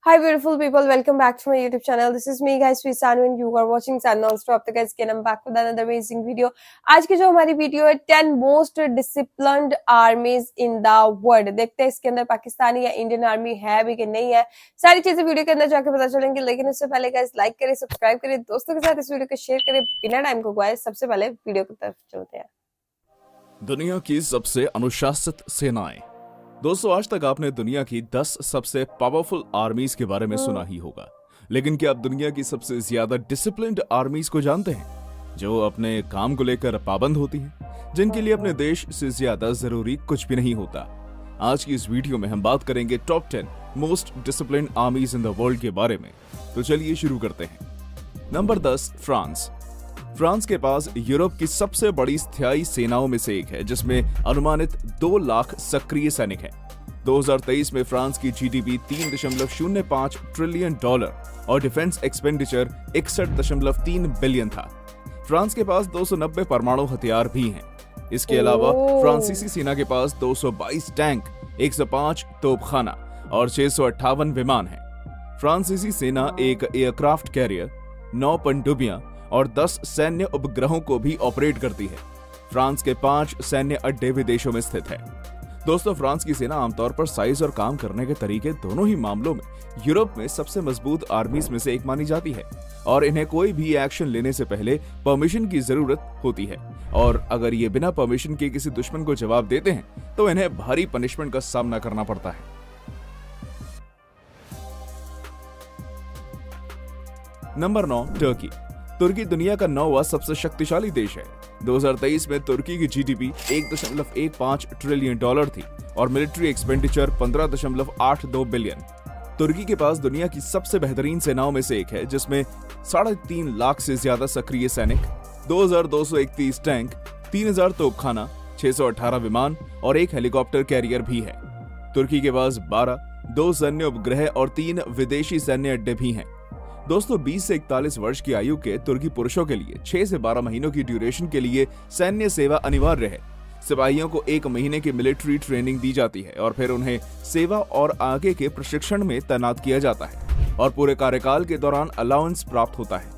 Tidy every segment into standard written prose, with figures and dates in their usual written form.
Hi beautiful people, welcome back to my YouTube channel. This is me guys, Sanu and you are watching Sun Non-Stop. तो guys, again I'm back with another amazing video. आज की जो हमारी video है 10 most disciplined armies in the world. देखते हैं इसके अंदर पाकिस्तानी या इंडियन आर्मी है भी कि नहीं है. सारी चीजें वीडियो के अंदर जाके पता चलेंगी, लेकिन उससे पहले गाइस लाइक करें, सब्सक्राइब करें, दोस्तों के साथ इस वीडियो को शेयर करें. बिना टाइम को गवाए सबसे पहले वीडियो की तरफ चलते हैं. दुनिया की सबसे अनुशासित सेनाएं. दोस्तों, आज तक आपने दुनिया की 10 सबसे पावरफुल आर्मीज के बारे में सुना ही होगा, लेकिन क्या आप दुनिया की सबसे ज्यादा डिसिप्लिन्ड आर्मीज को जानते हैं, जो अपने काम को लेकर पाबंद होती हैं, जिनके लिए अपने देश से ज्यादा जरूरी कुछ भी नहीं होता. आज की इस वीडियो में हम बात करेंगे top 10 most disciplined आर्मीज in the world के बारे में. तो चलिए शुरू करते हैं. Number 10, France. फ्रांस के पास यूरोप की सबसे बड़ी स्थायी सेनाओं में से एक है, जिसमें अनुमानित 2 लाख सक्रिय सैनिक हैं. 2023 में फ्रांस की जीडीपी $3.05 ट्रिलियन और डिफेंस एक्सपेंडिचर 61.3 बिलियन था. फ्रांस के पास 290 परमाणु हथियार भी हैं. इसके अलावा फ्रांसीसी सेना के पास 222 टैंक, 105 तोपखाना और 658 विमान हैं. फ्रांसीसी सेना एक एयरक्राफ्ट कैरियर, 9 पनडुब्बियां और 10 सैन्य उपग्रहों को भी ऑपरेट करती है. फ्रांस के 5 सैन्य अड्डे विदेशों में स्थित है. दोस्तों, फ्रांस की सेना आमतौर पर साइज और काम करने के तरीके दोनों ही मामलों में यूरोप में सबसे मजबूत आर्मीज में से एक मानी जाती है, और इन्हें कोई भी एक्शन लेने से पहले परमिशन की जरूरत होती है, और अगर ये बिना परमिशन के किसी दुश्मन को जवाब देते हैं तो इन्हें भारी पनिशमेंट का सामना करना पड़ता है. Number 9, Turkey. तुर्की दुनिया का 9वां सबसे शक्तिशाली देश है. 2023 में तुर्की की जीडीपी $1.15 ट्रिलियन थी और मिलिट्री एक्सपेंडिचर 15.82 बिलियन. तुर्की के पास दुनिया की सबसे बेहतरीन सेनाओं में से एक है, जिसमें 3.5 लाख से ज्यादा सक्रिय सैनिक, 2231 टैंक, 3000 तोपखाना, 618 विमान और 1 हेलीकॉप्टर कैरियर भी है. तुर्की के पास 2 सैन्य उपग्रह और 3 विदेशी सैन्य अड्डे भी हैं. दोस्तों, 20 से 41 वर्ष की आयु के तुर्की पुरुषों के लिए 6 से 12 महीनों की ड्यूरेशन के लिए सैन्य सेवा अनिवार्य है. सिपाहियों को 1 महीने की मिलिट्री ट्रेनिंग दी जाती है और फिर उन्हें सेवा और आगे के प्रशिक्षण में तैनात किया जाता है, और पूरे कार्यकाल के दौरान अलाउंस प्राप्त होता है.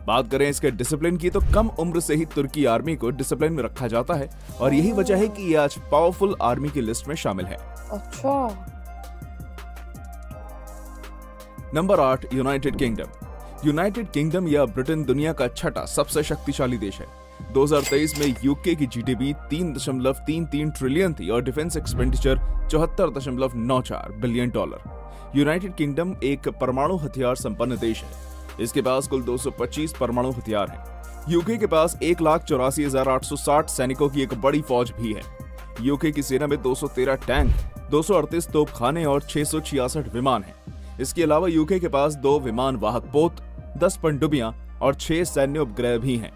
बात करें इसके डिसिप्लिन की, तो कम उम्र से ही तुर्की आर्मी को डिसिप्लिन में रखा जाता है, और यही वजह है कि ये आज पावरफुल आर्मी की लिस्ट में शामिल है. अच्छा. Number 8, United kingdom. United kingdom या ब्रिटेन दुनिया का 6ठा सबसे शक्तिशाली देश है. 2023 में यूके की जीडीपी $3.33 ट्रिलियन थी और defence expenditure $74.94 billion. United kingdom एक परमाणु हथियार संपन्न देश है. इसके पास कुल 225 परमाणु हथियार हैं. यूके के पास 1,84,860 सैनिकों की एक बड़ी फौज भी है. यूके की सेना में 213 टैंक, 238 तोपखाने और 666 विमान हैं. इसके अलावा यूके के पास 2 विमान वाहक पोत, 10 पनडुब्बियां और 6 सैन्य उपग्रह भी हैं.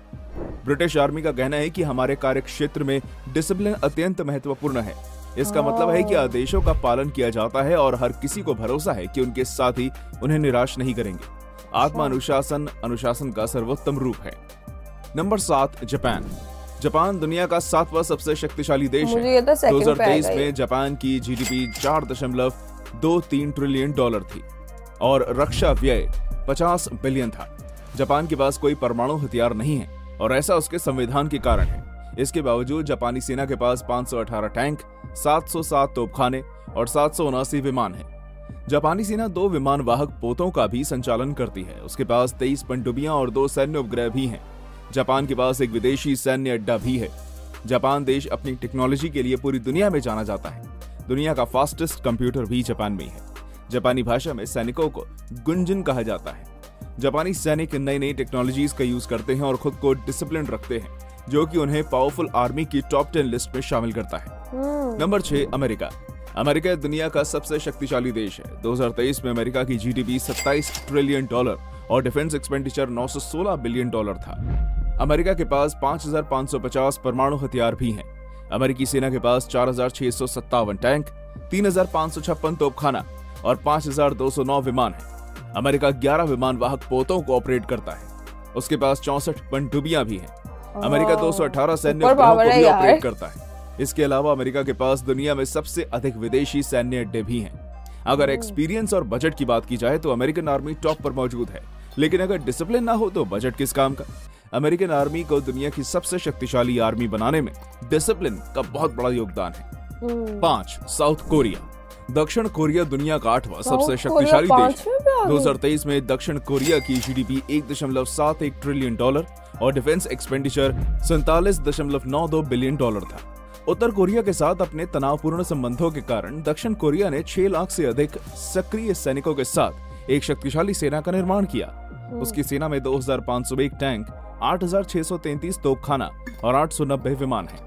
ब्रिटिश आर्मी का कहना है कि हमारे कार्य क्षेत्र में डिसिप्लिन अत्यंत महत्वपूर्ण है. इसका मतलब है कि आदेशों का पालन किया जाता है और हर किसी को भरोसा है कि उनके साथी उन्हें निराश नहीं करेंगे. आत्मानुशासन अनुशासन का सर्वोत्तम रूप है. Number 7, Japan. जापान दुनिया का 7वां सबसे शक्तिशाली देश है. 2023 में जापान की जीडीपी $4.23 ट्रिलियन थी और रक्षा व्यय 50 बिलियन था. जापान के पास कोई परमाणु हथियार नहीं है, और ऐसा उसके संविधान के कारण है. इसके बावजूद जापानी सेना के पास 518 टैंक, 707 तोपखाने और 779 विमान हैं. जापानी सेना 2 विमान वाहक पोतों का भी संचालन करती है. उसके पास 23 पनडुब्बियां और 2 सैन्य उपग्रह भी हैं. जापान के पास एक विदेशी सैन्य अड्डा भी है. जापान देश अपनी टेक्नोलॉजी के लिए पूरी दुनिया में जाना जाता है. दुनिया का फास्टेस्ट कंप्यूटर भी जापान में है. जापानी भाषा में सैनिकों को गुंजन कहा जाता है. जापानी सैनिक नई टेक्नोलॉजीज का यूज करते हैं और खुद को डिसिप्लिन रखते हैं, जो कि उन्हें पावरफुल आर्मी की टॉप 10 लिस्ट में शामिल करता है. Number 6, America. अमेरिका दुनिया का सबसे शक्तिशाली देश है. 2023 में अमेरिका की जीडीपी $27 ट्रिलियन और डिफेंस एक्सपेंडिचर $916 बिलियन था. अमेरिका के पास 5,550 परमाणु हथियार भी हैं. अमेरिकी सेना के पास 4,657 टैंक, 3,556 तोपखाना और 5,209 विमान हैं. अमेरिका 11 विमान वाहक पोतों को ऑपरेट करता है. उसके पास 64 पनडुब्बियां भी हैं. अमेरिका 218 सैन्य उपग्रहों को भी ऑपरेट करता है. इसके अलावा अमेरिका के पास दुनिया में सबसे अधिक विदेशी सैन्य अड्डे भी हैं. अगर एक्सपीरियंस और बजट की बात की जाए तो अमेरिकन आर्मी टॉप पर मौजूद है, लेकिन अगर डिसिप्लिन ना हो तो बजट किस काम का। अमेरिकन आर्मी को दुनिया की सबसे शक्तिशाली आर्मी बनाने में डिसिप्लिन का बहुत बड़ा योगदान है। 5. South Korea. दक्षिण कोरिया दुनिया का 8वां सबसे शक्तिशाली देश है। 2023 में दक्षिण कोरिया की जीडीपी $1.71 ट्रिलियन और डिफेंस एक्सपेंडिचर $47.92 बिलियन था। उत्तर कोरिया के साथ अपने तनावपूर्ण संबंधों के कारण दक्षिण कोरिया ने 6 लाख से अधिक सक्रिय सैनिकों के साथ एक शक्तिशाली सेना का निर्माण किया। उसकी सेना में 2501 टैंक, 8633 तोपखाना और 890 विमान हैं।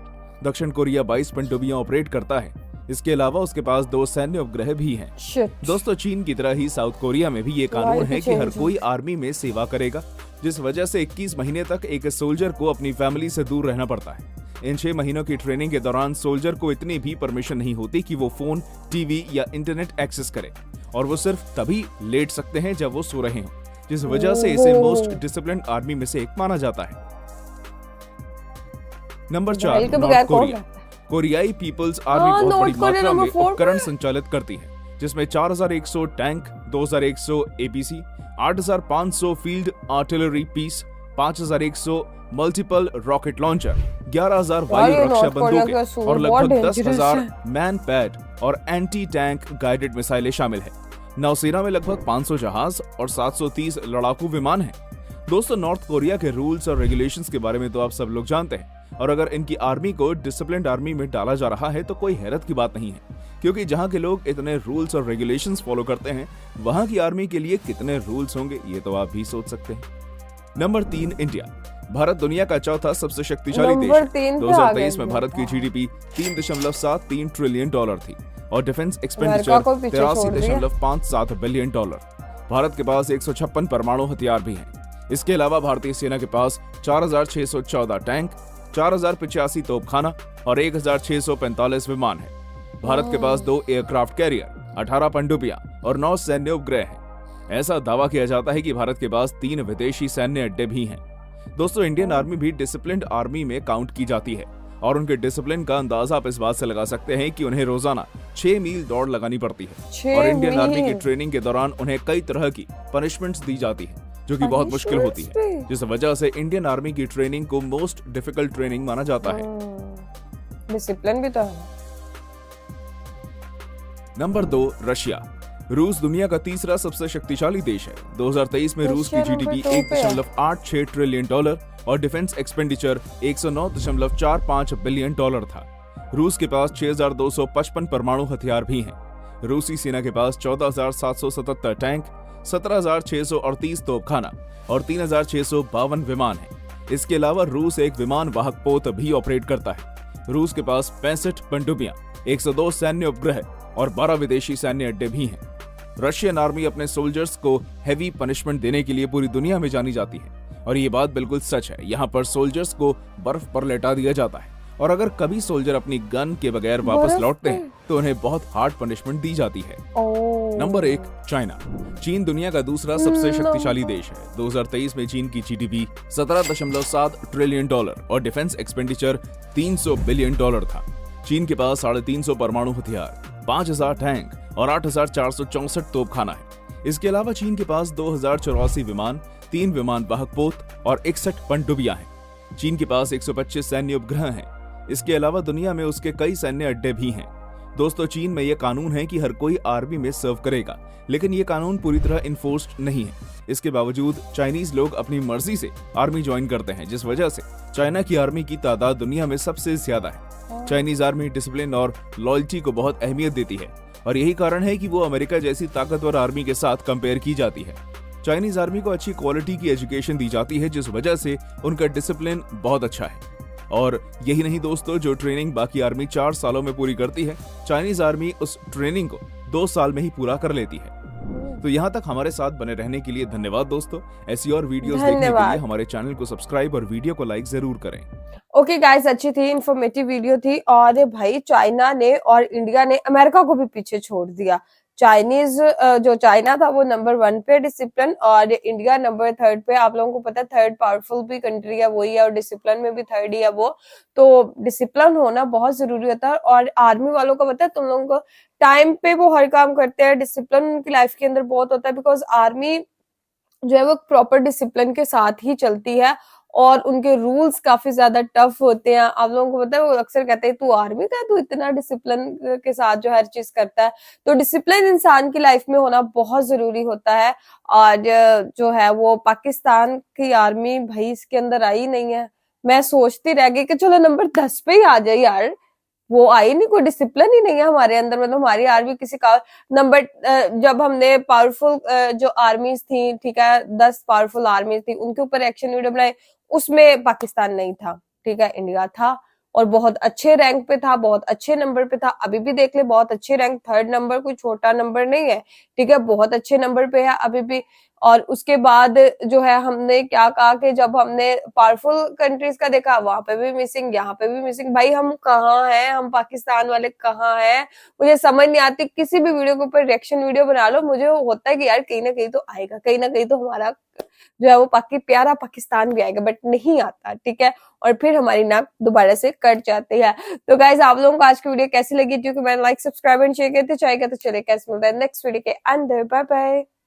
दक्षिण कोरिया 22 पनडुब्बियां ऑपरेट करता है। इसके अलावा उसके पास 2 सैन्य उपग्रह भी हैं। दोस्तों, चीन की तरह ही साउथ कोरिया में भी ये कानून है कि हर कोई आर्मी में सेवा करेगा, जिस वजह से 21 महीने तक एक सोल्जर को अपनी फैमिली से दूर रहना पड़ता है। इन 6 महीनों की ट्रेनिंग के दौरान सोल्जर को इतनी भी परमिशन नहीं होती कि वो फोन, टीवी या इंटरनेट एक्सेस करे, और वो सिर्फ तभी लेट सकते हैं जब वो सो रहे हों, जिस वजह से इसे मोस्ट डिसिप्लिन्ड आर्मी में से एक माना जाता है। Number 4, north Korea. कोरियाई पीपल्स आर्मी बहुत बड़ी मात्रा में उपकरण संचालित करती है, जिसमें 4100 tank, 2100 APC, 8500 field artillery piece, 5100 multiple rocket launcher, 11000 वायु रक्षा बंदूकें और लगभग 10,000 मैन पैड और एंटी टैंक गाइडेड मिसाइलें शामिल है। नौसेना में लगभग 500 जहाज और 730 लड़ाकू विमान हैं। दोस्तों, नॉर्थ कोरिया के रूल्स और रेगुलेशंस के बारे में तो आप सब लोग जानते हैं, और अगर इनकी आर्मी को डिसिप्लिन्ड आर्मी में डाला जा रहा है तो कोई हैरत की बात नहीं है, क्योंकि जहां के लोग इतने रूल्स और रेगुलेशंस फॉलो करते हैं, वहां की आर्मी के लिए कितने रूल्स होंगे ये तो आप भी सोच सकते हैं। Number 3, India. भारत दुनिया का चौथा सबसे शक्तिशाली देश है। 2023 में भारत की जीडीपी $3.73 ट्रिलियन थी और डिफेंस एक्सपेंडिचर $83.57 बिलियन। भारत के पास 156 परमाणु हथियार भी हैं। इसके अलावा भारतीय सेना के पास 4614 टैंक, 4085 तोपखाना और 1645 विमान है। भारत के पास 2 एयरक्राफ्ट कैरियर, 18 पनडुब्बियां और 9 सैन्य उपग्रह हैं। ऐसा दावा किया जाता है कि भारत के पास 3 विदेशी सैन्य अड्डे भी हैं। दोस्तों, इंडियन आर्मी भी डिसिप्लिन्ड आर्मी में काउंट की जाती है, और उनके डिसिप्लिन का अंदाजा आप इस बात से लगा सकते हैं कि उन्हें रोजाना 6 मील दौड़ लगानी पड़ती है, और इंडियन आर्मी की ट्रेनिंग के दौरान उन्हें कई तरह की पनिशमेंट्स दी जाती है, जो कि बहुत मुश्किल होती है, जिस वजह से इंडियन आर्मी की ट्रेनिंग को मोस्ट डिफिकल्ट ट्रेनिंग माना जाता है। डिसिप्लिन भी तो है। Number 2, Russia. रूस दुनिया का तीसरा सबसे शक्तिशाली देश है। 2023 में रूस की जीडीपी $1.86 ट्रिलियन और डिफेंस एक्सपेंडिचर $109.45 बिलियन था। रूस के पास 6255 परमाणु हथियार भी हैं। रूसी सेना के पास 14777 टैंक, 17638 तोपखाना और 3652 विमान हैं। इसके अलावा रूस एक विमान वाहक पोत भी ऑपरेट करता है। रूस के पास 65 पनडुब्बियां, 102 सैन्य उपग्रह और 12 विदेशी सैन्य अड्डे भी हैं। रशियन आर्मी अपने सोल्जर्स को हेवी पनिशमेंट देने के लिए पूरी दुनिया में जानी जाती है, और ये बात बिल्कुल सच है। यहाँ पर सोल्जर्स को बर्फ पर लेटा दिया जाता है, और अगर कभी सोल्जर अपनी गन के बगैर वापस लौटते हैं तो उन्हें बहुत हार्ड पनिशमेंट दी जाती है। Number 1, China. चीन दुनिया का दूसरा सबसे शक्तिशाली देश है। 2023 में चीन की जीडीपी $17.7 ट्रिलियन और डिफेंस एक्सपेंडिचर $300 बिलियन था। चीन के पास 350 परमाणु हथियार, 5000 टैंक और 8464 तोपखाना है। इसके अलावा चीन के पास 2084 विमान, 3 विमान वाहक पोत और 61 पनडुब्बियां हैं। चीन के पास 125 सैन्य उपग्रह हैं। इसके अलावा दुनिया में उसके कई सैन्य अड्डे भी हैं। दोस्तों, चीन में यह कानून है कि हर कोई आर्मी में सर्व करेगा, लेकिन ये कानून पूरी तरह इन्फोर्स्ड नहीं है। इसके बावजूद चाइनीज लोग अपनी मर्जी से आर्मी ज्वाइन करते हैं, जिस वजह से चाइना की आर्मी की तादाद दुनिया में सबसे ज्यादा है। चाइनीज आर्मी डिसिप्लिन और लॉयल्टी को बहुत अहमियत देती है, और यही कारण है कि वो अमेरिका जैसी ताकतवर आर्मी के साथ कंपेयर की जाती है। चाइनीज आर्मी को अच्छी क्वालिटी की एजुकेशन दी जाती है, जिस वजह से उनका डिसिप्लिन बहुत अच्छा है। और यही नहीं दोस्तों, जो ट्रेनिंग बाकी आर्मी 4 सालों में पूरी करती है, चाइनीज आर्मी उस ट्रेनिंग को 2 साल में ही पूरा कर लेती है। तो यहाँ तक हमारे साथ बने रहने के लिए धन्यवाद दोस्तों। ऐसी और वीडियोस देखने के लिए हमारे चैनल को सब्सक्राइब और वीडियो को लाइक जरूर करें। ओके गाइस, अच्छी थी, इन्फॉर्मेटिव वीडियो थी। और भाई, चाइना ने और इंडिया ने अमेरिका को भी पीछे छोड़ दिया। चाइनीज जो चाइना था वो नंबर 1 पे डिसिप्लिन, और इंडिया नंबर 3 पे। आप लोगों को पता है थर्ड पावरफुल भी कंट्री है वही है, और डिसिप्लिन में भी थर्ड ही है वो। तो डिसिप्लिन होना बहुत जरूरी होता है। और आर्मी वालों का पता है तुम लोगों को, टाइम पे वो हर काम करते हैं, डिसिप्लिन उनकी लाइफ के अंदर बहुत होता है, बिकॉज आर्मी जो है वो प्रॉपर डिसिप्लिन के साथ ही चलती है, और उनके रूल्स काफी ज्यादा टफ होते हैं। आप लोगों को पता है वो अक्सर कहते हैं तू आर्मी का है, तू इतना डिसिप्लिन के साथ जो हर चीज करता है। तो डिसिप्लिन इंसान की लाइफ में होना बहुत जरूरी होता है। और जो है वो पाकिस्तान की आर्मी भाई इसके अंदर आई नहीं है। मैं सोचती रह गई कि चलो नंबर 10 पे ही आ जाए यार, वो आई नहीं, कोई डिसिप्लिन ही नहीं है हमारे अंदर। मतलब हमारी आर्मी किसी का नंबर, जब हमने पावरफुल जो आर्मीज थी, ठीक है, 10 पावरफुल आर्मीज थी, उनके ऊपर एक्शन वीडियो बनाए, उसमें पाकिस्तान नहीं था, ठीक है, इंडिया था, और बहुत अच्छे रैंक पे था, बहुत अच्छे नंबर पे था। अभी भी देख ले, बहुत अच्छे रैंक, 3rd नंबर कोई छोटा नंबर नहीं है, ठीक है, बहुत अच्छे नंबर पे है अभी भी। और उसके बाद जो है हमने क्या कहा कि जब हमने पावरफुल कंट्रीज का देखा, वहां पे भी मिसिंग, यहाँ पे भी मिसिंग। भाई हम कहाँ हैं, हम पाकिस्तान वाले कहाँ हैं, मुझे समझ नहीं आती। किसी भी वीडियो के ऊपर रिएक्शन वीडियो बना लो, मुझे होता है कि यार कहीं ना कहीं तो आएगा, कहीं ना कहीं तो हमारा जो है वो प्यारा पाकिस्तान भी आएगा, बट नहीं आता, ठीक है। और फिर हमारी नाक दोबारा से कट जाती है। तो गाइज आप लोगों को आज की वीडियो कैसी लगी, क्योंकि मैंने लाइक सब्सक्राइब एंड शेयर करते चाहिए, तो चले कैसे मिलता है नेक्स्ट वीडियो के अंदर। Bye bye.